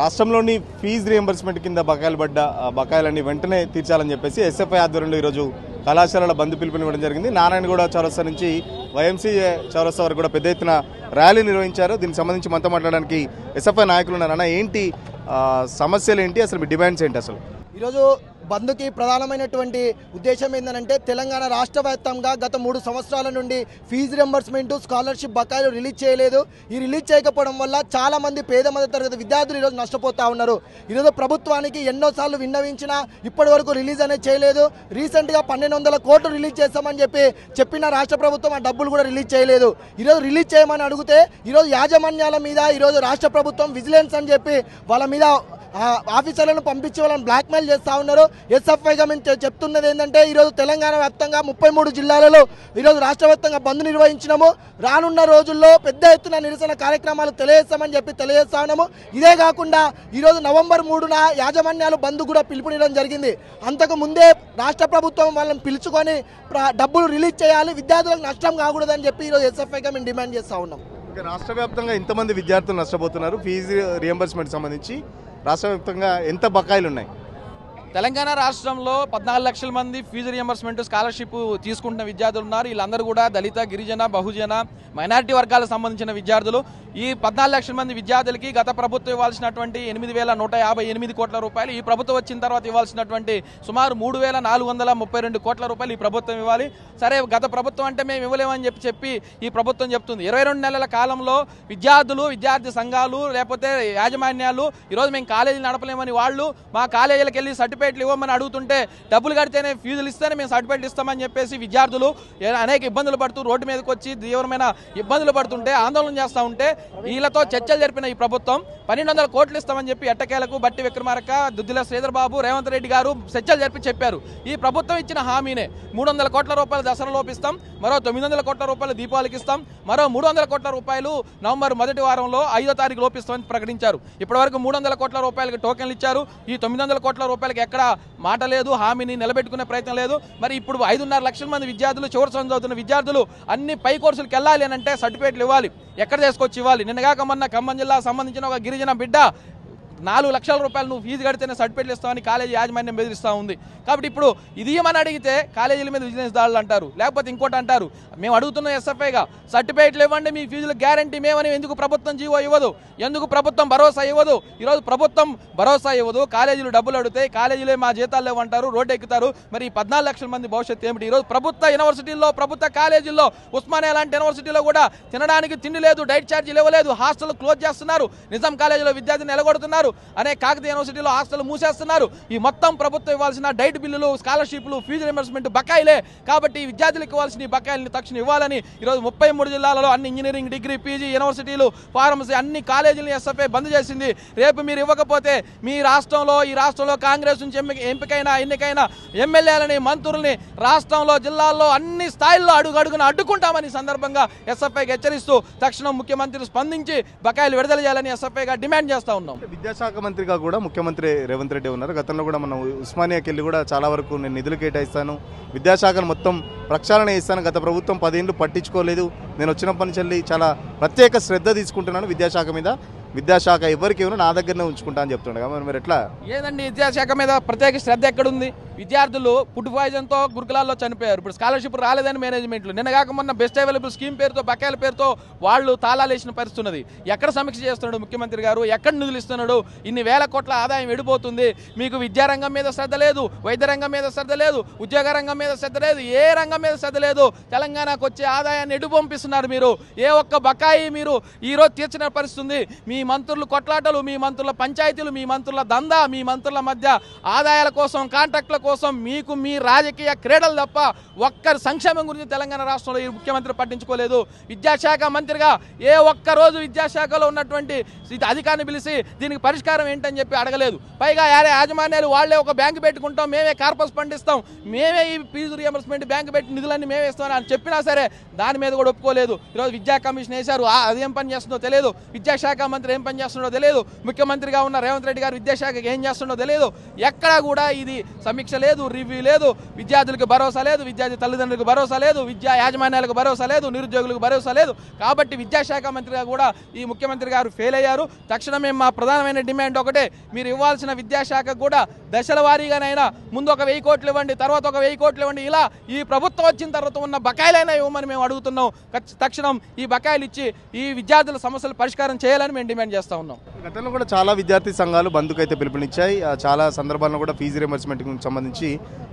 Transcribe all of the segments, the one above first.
రాష్ట్రంలోని fee reimbursement కింద బకాయిలు పడ్డ బకాయిలన్నీ వెంటనే తీర్చాలని చెప్పేసి ఎస్ఎఫ్ఐ ఆధ్వర్యంలో ఈరోజు కళాశాలల బంద్ పిలుపునివ్వడం జరిగింది. నారాయణగూడ చౌరస్తా నుంచి వైఎంసీఏ చౌరస్తా వరకు కూడా పెద్ద ఎత్తున ర్యాలీ నిర్వహించారు. దీనికి సంబంధించి మనతో మాట్లాడడానికి ఎస్ఎఫ్ఐ నాయకులు ఉన్నారు. అన్న, ఏంటి సమస్యలు ఏంటి, అసలు మీ డిమాండ్స్ ఏంటి? అసలు ఈరోజు బంద్కి ప్రధానమైనటువంటి ఉద్దేశం ఏంటంటే తెలంగాణ రాష్ట్ర వ్యాప్తంగా గత 3 సంవత్సరాల నుండి ఫీజు రింబర్స్మెంట్, స్కాలర్షిప్ బకాయిలు రిలీజ్ చేయలేదు. ఈ రిలీజ్ చేయకపోవడం వల్ల చాలా మంది పేద మధ్యతరగతి విద్యార్థులు ఈరోజు నష్టపోతా ఉన్నారు. ఈరోజు ప్రభుత్వానికి ఎన్నోసార్లు విన్నవించినా ఇప్పటి వరకు రిలీజ్ అనేది చేయలేదు. రీసెంట్గా 1200 కోట్లు రిలీజ్ చేస్తామని చెప్పిన రాష్ట్ర ప్రభుత్వం ఆ డబ్బులు కూడా రిలీజ్ చేయలేదు. ఈరోజు రిలీజ్ చేయమని అడిగితే ఈరోజు యాజమాన్యాల మీద ఈరోజు రాష్ట్ర ప్రభుత్వం విజిలెన్స్ అని చెప్పి వాళ్ళ మీద ఆఫీసర్లను పంపించి వాళ్ళని బ్లాక్మెయిల్ చేస్తూ ఉన్నారు. ఎస్ఎఫ్ఐగా మేము చెప్తున్నది ఏంటంటే ఈరోజు తెలంగాణ వ్యాప్తంగా 33 జిల్లాలలో ఈరోజు రాష్ట్ర వ్యాప్తంగా బంద్ నిర్వహించినాము. రానున్న రోజుల్లో పెద్ద ఎత్తున నిరసన కార్యక్రమాలు తెలియజేస్తా ఉన్నాము. ఇదే కాకుండా ఈరోజు నవంబర్ 3న యాజమాన్యాలు బంద్ కూడా పిలుపునివ్వడం జరిగింది. అంతకు ముందే రాష్ట్ర ప్రభుత్వం వాళ్ళని పిలుచుకొని డబ్బులు రిలీజ్ చేయాలి, విద్యార్థులకు నష్టం కాకూడదని చెప్పి ఈరోజు ఎస్ఎఫ్ఐగా మేము డిమాండ్ చేస్తూ ఉన్నాం. రాష్ట్ర వ్యాప్తంగా ఇంతమంది విద్యార్థులు నష్టపోతున్నారు. ఫీజు రియంబర్స్మెంట్ సంబంధించి రాష్ట్ర వ్యాప్తంగా ఎంత బకాయిలు ఉన్నాయి? తెలంగాణ రాష్ట్రంలో 14 లక్షల మంది ఫీజు రియంబర్స్మెంట్, స్కాలర్షిప్ తీసుకుంటున్న విద్యార్థులు ఉన్నారు. వీళ్ళందరూ కూడా దళిత, గిరిజన, బహుజన, మైనారిటీ వర్గాలకు సంబంధించిన విద్యార్థులు. ఈ 14 లక్షల మంది విద్యార్థులకి గత ప్రభుత్వం ఇవ్వాల్సినటువంటి 8,158 కోట్ల రూపాయలు, ఈ ప్రభుత్వం వచ్చిన తర్వాత ఇవ్వాల్సినటువంటి సుమారు 3,432 కోట్ల రూపాయలు ఈ ప్రభుత్వం ఇవ్వాలి. సరే, గత ప్రభుత్వం అంటే మేము ఇవ్వలేమని చెప్పి ఈ ప్రభుత్వం చెప్తుంది. 22 నెలల కాలంలో విద్యార్థులు, విద్యార్థి సంఘాలు, లేకపోతే యాజమాన్యాలు ఈరోజు మేము కాలేజీలు నడపలేమని వాళ్ళు మా కాలేజీలకు వెళ్ళి సర్టిఫికేట్లు ఇవ్వమని అడుగుతుంటే డబ్బులు కడితేనే ఫీజులు ఇస్తేనే మేము సర్టిఫికేట్లు ఇస్తామని చెప్పేసి విద్యార్థులు అనేక ఇబ్బందులు పడుతూ రోడ్డు మీదకి వచ్చి తీవ్రమైన ఇబ్బందులు పడుతుంటే, ఆందోళన చేస్తూ ఉంటే వీళ్ళతో చర్చలు జరిపిన ఈ ప్రభుత్వం 1,200 కోట్లు ఇస్తామని చెప్పి ఎట్టకేలకు బట్టి విక్రమార్క, దుద్దిల శ్రీధర్ బాబు, రేవంత్ రెడ్డి గారు చర్చలు జరిపి చెప్పారు. ఈ ప్రభుత్వం ఇచ్చిన హామీనే 300 కోట్ల రూపాయలు దసరాలోపు ఇస్తాం, మరో 900 కోట్ల రూపాయలు దీపావళికి ఇస్తాం, మరో 300 కోట్ల రూపాయలు నవంబర్ 1వ వారంలో 5వ తారీఖు లోపు ఇస్తామని ప్రకటించారు. ఇప్పటివరకు 300 కోట్ల రూపాయలకి టోకెన్లు ఇచ్చారు. ఈ 900 కోట్ల రూపాయలకి ఎక్కడ మాట లేదు, హామీని నిలబెట్టుకునే ప్రయత్నం లేదు. మరి ఇప్పుడు 5.5 లక్షల మంది విద్యార్థులు, చివరి సంవత్సరం చదువుతున్న విద్యార్థులు అన్ని పై కోర్సులకు వెళ్ళాలి అని అంటే సర్టిఫికేట్లు ఇవ్వాలి, ఎక్కడ తీసుకొచ్చి ఇవ్వాలి. నిన్నగాక మొన్న ఖమ్మం జిల్లా సంబంధించిన ఒక గిరిజన బిడ్డ 4 లక్షల రూపాయలు నువ్వు ఫీజు కడితేనే సర్టిఫికేట్లు ఇస్తామని కాలేజీ యాజమాన్యం బెదిరిస్తూ ఉంది. కాబట్టి ఇప్పుడు ఇది ఏమని అడిగితే కాలేజీల మీద విజిలెన్స్ దాడులు అంటారు, లేకపోతే ఇంకోటి అంటారు. మేము అడుగుతున్నాం ఎస్ఎఫ్ఐగా, సర్టిఫికేట్లు ఇవ్వండి, మీ ఫీజుల గ్యారంటీ మేమని. ఎందుకు ప్రభుత్వం జీవో ఇవ్వదు? ఎందుకు ప్రభుత్వం భరోసా ఇవ్వదు? ఈరోజు ప్రభుత్వం భరోసా ఇవ్వదు, కాలేజీలు డబ్బులు అడుగుతాయి, కాలేజీలే మా జీతాలు లేవంటారు, రోడ్డు ఎక్కుతారు. మరి 14 లక్షల మంది భవిష్యత్తు ఏమిటి? ఈరోజు ప్రభుత్వ యూనివర్సిటీల్లో, ప్రభుత్వ కాలేజీల్లో, ఉస్మానియా లాంటి యూనివర్సిటీలో కూడా తినడానికి తిండి లేదు, డైట్ ఛార్జీలు ఇవ్వలేదు, హాస్టల్ క్లోజ్ చేస్తున్నారు, నిజాం కాలేజీలో విద్యార్థిని నిలగొడుతున్నారు, అనే కాకతీయ యూనివర్సిటీలో హాస్టల్ మూసేస్తున్నారు. ఈ మొత్తం ప్రభుత్వం ఇవ్వాల్సిన డైట్ బిల్లులు, స్కాలర్షిప్లు, ఫీజు రింబర్స్మెంట్ బకాయిలే. కాబట్టి విద్యార్థులకు ఇవ్వాల్సిన ఈ బకాయిల్ని తక్షణం ఇవ్వాలని ఈరోజు 33 జిల్లాలలో అన్ని ఇంజనీరింగ్, డిగ్రీ, పీజీ యూనివర్సిటీలు, ఫార్మసీ అన్ని కాలేజీలను ఎస్ఎఫ్ఐ బంద్ చేసింది. రేపు మీరు ఇవ్వకపోతే ఈ రాష్ట్రంలో కాంగ్రెస్ నుంచి ఎన్నికైన ఎమ్మెల్యేలని, మంత్రుల్ని రాష్ట్రంలో, జిల్లాల్లో అన్ని స్థాయిల్లో అడుగున అడ్డుకుంటామని సందర్భంగా ఎస్ఎఫ్ఐకి హెచ్చరిస్తూ తక్షణం ముఖ్యమంత్రి స్పందించి బకాయిలు విడుదల చేయాలని ఎస్ఎఫ్ఐగా డిమాండ్ చేస్తా ఉన్నాం. విద్యాశాఖ మంత్రిగా కూడా ముఖ్యమంత్రి రేవంత్ రెడ్డి ఉన్నారు. గతంలో కూడా మనం ఉస్మానియాకి వెళ్ళి కూడా చాలా వరకు నేను నిధులు కేటాయిస్తాను, విద్యాశాఖను మొత్తం ప్రక్షాళన చేస్తాను, గత ప్రభుత్వం 10 ఏళ్ళు పట్టించుకోలేదు, నేను వచ్చినప్పటి నుంచి చాలా ప్రత్యేక శ్రద్ధ తీసుకుంటున్నాను విద్యాశాఖ మీద, విద్యాశాఖ ఎవరికి ఏమో నా దగ్గరనే ఉంచుకుంటా అని చెప్తుండగా మరి ఎట్లా? ఏదండి విద్యాశాఖ మీద ప్రత్యేక శ్రద్ధ ఎక్కడుంది? విద్యార్థులు ఫుడ్ పాయిజన్తో గురుకులాల్లో చనిపోయారు. ఇప్పుడు స్కాలర్షిప్ రాలేదని మేనేజ్మెంట్లు, నిన్నగాక మొన్న బెస్ట్ అవైలబుల్ స్కీమ్ పేరుతో, బకాయిల పేరుతో వాళ్ళు తాళాలు వేసిన పరిస్థితి ఉన్నది. ఎక్కడ సమీక్ష చేస్తున్నాడు ముఖ్యమంత్రి గారు? ఎక్కడ నిధులు ఇస్తున్నాడు? ఇన్ని వేల కోట్ల ఆదాయం ఎడిపోతుంది. మీకు విద్యారంగం మీద శ్రద్ధ లేదు, వైద్య రంగం మీద శ్రద్ధ లేదు, ఉద్యోగ రంగం మీద శ్రద్ధ లేదు, ఏ రంగం మీద శ్రద్ధ లేదు. తెలంగాణకు వచ్చే ఆదాయాన్ని ఎడు పంపిస్తున్నారు మీరు. ఏ ఒక్క బకాయి మీరు ఈరోజు తీర్చిన పరిస్థితి ఉంది. మీ మంత్రులు కొట్లాటలు, మీ మంత్రుల పంచాయతీలు, మీ మంత్రుల దందా, మీ మంత్రుల మధ్య ఆదాయాల కోసం, కాంట్రాక్టుల కోసం మీకు మీ రాజకీయ క్రీడలు తప్ప ఒక్కరి సంక్షేమం గురించి తెలంగాణ రాష్ట్రంలో ఈ ముఖ్యమంత్రి పట్టించుకోలేదు. విద్యాశాఖ మంత్రిగా ఏ ఒక్కరోజు విద్యాశాఖలో ఉన్నటువంటి అధికారిని పిలిచి దీనికి పరిష్కారం ఏంటని చెప్పి అడగలేదు. పైగా యాజమాన్యాలు వాళ్లే ఒక బ్యాంకు పెట్టుకుంటాం, మేమే కార్పస్ పండిస్తాం, మేమే ఈ ఫీజు రియంబర్స్మెంట్ బ్యాంకు పెట్టి నిధులన్నీ మేమే ఇస్తామని అని చెప్పినా సరే దాని మీద కూడా ఒప్పుకోలేదు. ఈరోజు విద్యా కమిషన్ వేశారు, అదేం పని చేస్తుందో తెలియదు. విద్యాశాఖ మంత్రి మంత్రి ఏం పని చేస్తుండో తెలియదు, ముఖ్యమంత్రిగా ఉన్న రేవంత్ రెడ్డి గారు విద్యాశాఖకి ఏం చేస్తుండో తెలియదు. ఎక్కడా కూడా ఇది సమీక్ష లేదు, రివ్యూ లేదు, విద్యార్థులకు భరోసా లేదు, విద్యార్థి తల్లిదండ్రులకు భరోసా లేదు, విద్యా యాజమాన్యాలకు భరోసా లేదు, నిరుద్యోగులకు భరోసా లేదు. కాబట్టి విద్యాశాఖ మంత్రిగా కూడా ఈ ముఖ్యమంత్రి గారు ఫెయిల్ అయ్యారు. తక్షణమే మా ప్రధానమైన డిమాండ్ ఒకటే, మీరు ఇవ్వాల్సిన విద్యాశాఖకు కూడా దశల వారీగానైనా ముందు ఒక 1000 కోట్లు ఇవ్వండి, తర్వాత ఒక 1000 కోట్లు ఇవ్వండి, ఇలా ఈ ప్రభుత్వం వచ్చిన తర్వాత ఉన్న బకాయిలైనా ఇవ్వమని మేము అడుగుతున్నాం. తక్షణం ఈ బకాయిలు ఇచ్చి ఈ విద్యార్థుల సమస్యలు పరిష్కారం చేయాలని మేము డిమాండ్ చేస్తూ ఉన్నాం. గతంలో కూడా చాలా విద్యార్థి సంఘాలు బంద్కు అయితే పిలుపునిచ్చాయి. చాలా సందర్భాల్లో కూడా ఫీజు రియంబర్స్మెంట్కి సంబంధించి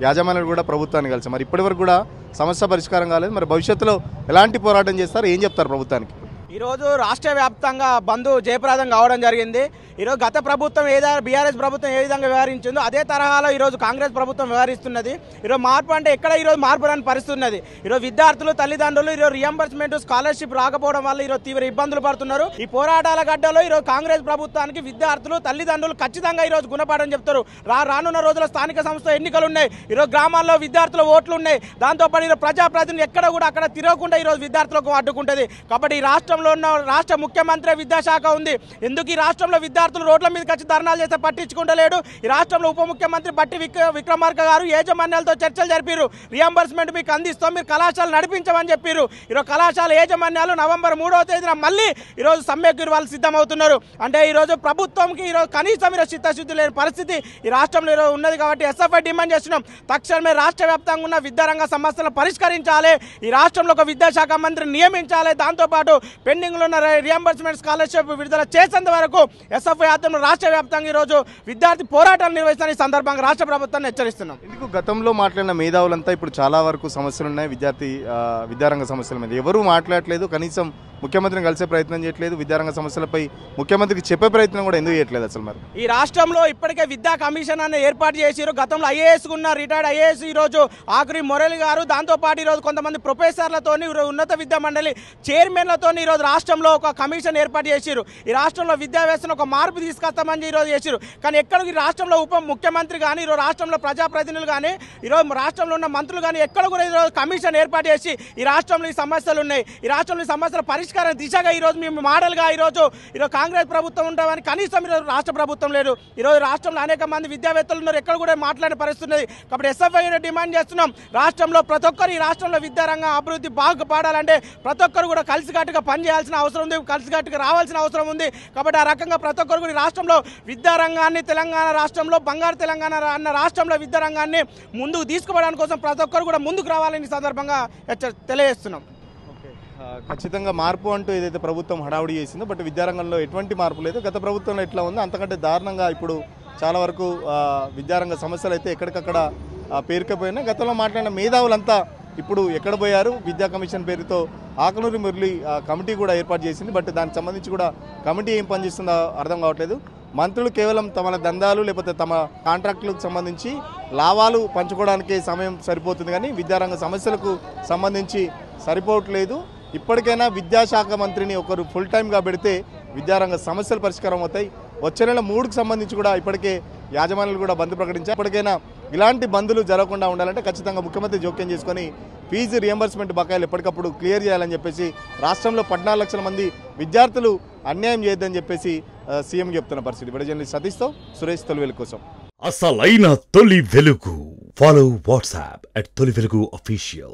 యాజమాన్యాలు కూడా ప్రభుత్వాన్ని కలిసి మరి ఇప్పటివరకు కూడా సమస్య పరిష్కారం కాలేదు. మరి భవిష్యత్తులో ఎలాంటి పోరాటం చేస్తారు, ఏం చెప్తారు ప్రభుత్వానికి? ఈరోజు రాష్ట్ర వ్యాప్తంగా బంద్ జయప్రదం కావడం జరిగింది. ఈరోజు గత ప్రభుత్వం బీఆర్ఎస్ ప్రభుత్వం ఏ విధంగా వ్యవహరించిందో అదే తరహాలో ఈరోజు కాంగ్రెస్ ప్రభుత్వం వ్యవహరిస్తున్నది. ఈరోజు మార్పు అంటే ఎక్కడ ఈరోజు మార్పు రాని పరిస్థితి ఉన్నది. ఈరోజు విద్యార్థులు తల్లిదండ్రులు ఈరోజు రియంబర్స్మెంట్ స్కాలర్షిప్ రాకపోవడం వల్ల ఈరోజు తీవ్ర ఇబ్బందులు పడుతున్నారు. ఈ పోరాటాల గడ్డలో ఈరోజు కాంగ్రెస్ ప్రభుత్వానికి విద్యార్థులు తల్లిదండ్రులు ఖచ్చితంగా ఈరోజు గుణపాఠం చెప్తారు. రానున్న రోజుల స్థానిక సంస్థ ఎన్నికలు ఉన్నాయి. ఈరోజు గ్రామాల్లో విద్యార్థుల ఓట్లు ఉన్నాయి. దాంతోపాటు ఈరోజు ప్రజాప్రతినిధులు ఎక్కడ కూడా అక్కడ తిరగకుండా ఈరోజు విద్యార్థులకు అడ్డుకుంటుంది. కాబట్టి ఈ రాష్ట్రంలో ఉన్న రాష్ట్ర ముఖ్యమంత్రి విద్యాశాఖ ఉంది. ఎందుకు ఈ రాష్ట్రంలో విద్యార్థులు రోడ్ల మీదకి వచ్చి ధర్నాలు చేస్తే పట్టించుకుంటలేడు? ఈ రాష్ట్రంలో ఉప ముఖ్యమంత్రి బట్టి విక్రమార్క గారు యాజమాన్యాలతో చర్చలు జరిపారు. రియంబర్స్మెంట్ మీకు అందిస్తాం, మీరు కళాశాల నడిపించమని చెప్పారు. ఈరోజు కళాశాల యాజమాన్యాలు నవంబర్ 3వ తేదీన మళ్ళీ ఈరోజు సమ్మెకు వాళ్ళు సిద్ధమవుతున్నారు. అంటే ఈరోజు ప్రభుత్వంకి ఈరోజు కనీసం ఈరోజు చిత్తశుద్ధి లేని పరిస్థితి ఈ రాష్ట్రంలో ఈరోజు ఉన్నది. కాబట్టి ఎస్ఎఫ్ఐ డిమాండ్ చేస్తున్నాం, తక్షణమే రాష్ట్ర వ్యాప్తంగా ఉన్న విద్యారంగ సమస్యలను పరిష్కరించాలి. ఈ రాష్ట్రంలో ఒక విద్యాశాఖ మంత్రిని నియమించాలి. దాంతోపాటు పెండింగ్లో ఉన్న రియంబర్స్మెంట్ స్కాలర్షిప్ విడుదల చేసేంత వరకు ఎస్ఎఫ్ఐ ఆధ్వర్యంలో రాష్ట్ర వ్యాప్తంగా ఈరోజు విద్యార్థి పోరాటాలు నిర్వహిస్తున్న ఈ సందర్భంగా రాష్ట్ర ప్రభుత్వాన్ని హెచ్చరిస్తున్నాం. ఎందుకు గతంలో మాట్లాడిన మేధావులంతా ఇప్పుడు చాలా వరకు సమస్యలు ఉన్నాయి విద్యారంగ సమస్యల మీద ఎవరూ మాట్లాడలేదు, కనీసం ముఖ్యమంత్రిని కలిసే ప్రయత్నం చేయట్లేదు, విద్యారంగ సమస్యలపై ముఖ్యమంత్రికి చెప్పే ప్రయత్నం కూడా ఎందుకు చేయట్లేదు అసలు? మరి ఈ రాష్ట్రంలో ఇప్పటికే విద్యా కమిషన్ అని ఏర్పాటు చేసారు. గతంలో ఐఏఎస్ ఉన్న రిటైర్డ్ ఐఏఎస్ ఈరోజు ఆఖరి మురళి గారు, దాంతోపాటు ఈరోజు కొంతమంది ప్రొఫెసర్లతో ఉన్నత విద్యా మండలి చైర్మన్లతో ఈరోజు రాష్ట్రంలో ఒక కమిషన్ ఏర్పాటు చేసారు. ఈ రాష్ట్రంలో విద్యా వ్యవస్థను ఒక మార్పు తీసుకొస్తామని ఈరోజు చేసారు. కానీ ఎక్కడ ఈ రాష్ట్రంలో ఉప ముఖ్యమంత్రి కానీ ఈరోజు రాష్ట్రంలో ప్రజాప్రతినిధులు కానీ ఈరోజు రాష్ట్రంలో ఉన్న మంత్రులు కానీ ఎక్కడ కూడా ఈరోజు కమిషన్ ఏర్పాటు చేసి ఈ రాష్ట్రంలో ఈ సమస్యలు ఉన్నాయి, ఈ రాష్ట్రంలో ఈ సమస్యల పరిష్కారం దిశగా ఈరోజు మేము మోడల్గా ఈరోజు కాంగ్రెస్ ప్రభుత్వం ఉంటామని కనీసం ఈరోజు రాష్ట్ర ప్రభుత్వం లేదు. ఈరోజు రాష్ట్రంలో అనేక మంది విద్యావేత్తలు ఉన్నారు, ఎక్కడ కూడా మాట్లాడే పరిస్థితి ఉన్నది. కాబట్టి ఎస్ఎఫ్ఐ డిమాండ్ చేస్తున్నాం, రాష్ట్రంలో ప్రతి ఒక్కరు ఈ రాష్ట్రంలో విద్యారంగం అభివృద్ధి బాగుపడాలంటే ప్రతి ఒక్కరు కూడా కలిసికట్టుగా పనిచేయాల్సిన అవసరం ఉంది, కలిసికట్టుగా రావాల్సిన అవసరం ఉంది. కాబట్టి ఆ రకంగా ప్రతి ఒక్కరు కూడా ఈ రాష్ట్రంలో విద్యారంగాన్ని తెలంగాణ రాష్ట్రంలో బంగారు తెలంగాణ అన్న రాష్ట్రంలో విద్యారంగాన్ని ముందుకు తీసుకుపోవడానికి కోసం ప్రతి ఒక్కరు కూడా ముందుకు రావాలని సందర్భంగా తెలియజేస్తున్నాం. ఖచ్చితంగా మార్పు అంటూ ఏదైతే ప్రభుత్వం హడావుడి చేసిందో, బట్ విద్యారంగంలో ఎటువంటి మార్పు లేదు. గత ప్రభుత్వంలో ఎట్లా ఉందో అంతకంటే దారుణంగా ఇప్పుడు చాలా వరకు విద్యారంగ సమస్యలు అయితే ఎక్కడికక్కడ పేరుకపోయినా గతంలో మాట్లాడిన మేధావులంతా ఇప్పుడు ఎక్కడ పోయారు? విద్యా కమిషన్ పేరుతో ఆకునూరి మురళి కమిటీ కూడా ఏర్పాటు చేసింది, బట్ దానికి సంబంధించి కూడా కమిటీ ఏం పనిచేస్తుందో అర్థం కావట్లేదు. మంత్రులు కేవలం తమ దందాలు లేకపోతే తమ కాంట్రాక్టులకు సంబంధించి లాభాలు పంచుకోవడానికే సమయం సరిపోతుంది, కానీ విద్యారంగ సమస్యలకు సంబంధించి సరిపోవట్లేదు. ఇప్పటికైనా విద్యాశాఖ మంత్రిని ఒకరు ఫుల్ టైమ్గా పెడితే విద్యారంగ సమస్యలు పరిష్కారం అవుతాయి. వచ్చే నెల 3కు సంబంధించి కూడా ఇప్పటికే యాజమాన్యాలు కూడా బంద్ ప్రకటించారు. ఇప్పటికైనా ఇలాంటి బంద్లు జరగకుండా ఉండాలంటే ఖచ్చితంగా ముఖ్యమంత్రి జోక్యం చేసుకొని ఫీజు రియంబర్స్మెంట్ బకాయిలు ఎప్పటికప్పుడు క్లియర్ చేయాలని చెప్పేసి, రాష్ట్రంలో 14 లక్షల మంది విద్యార్థులు అన్యాయం చేయొద్దని చెప్పేసి సీఎం చెప్తున్న పరిస్థితి. వీడియో జర్నలిస్ట్ సతీష్తో సురేష్, తొలి వెలుగు కోసం. అసలైన తొలి వెలుగు. ఫాలో వాట్సాప్ @తొలి వెలుగు అఫీషియల్.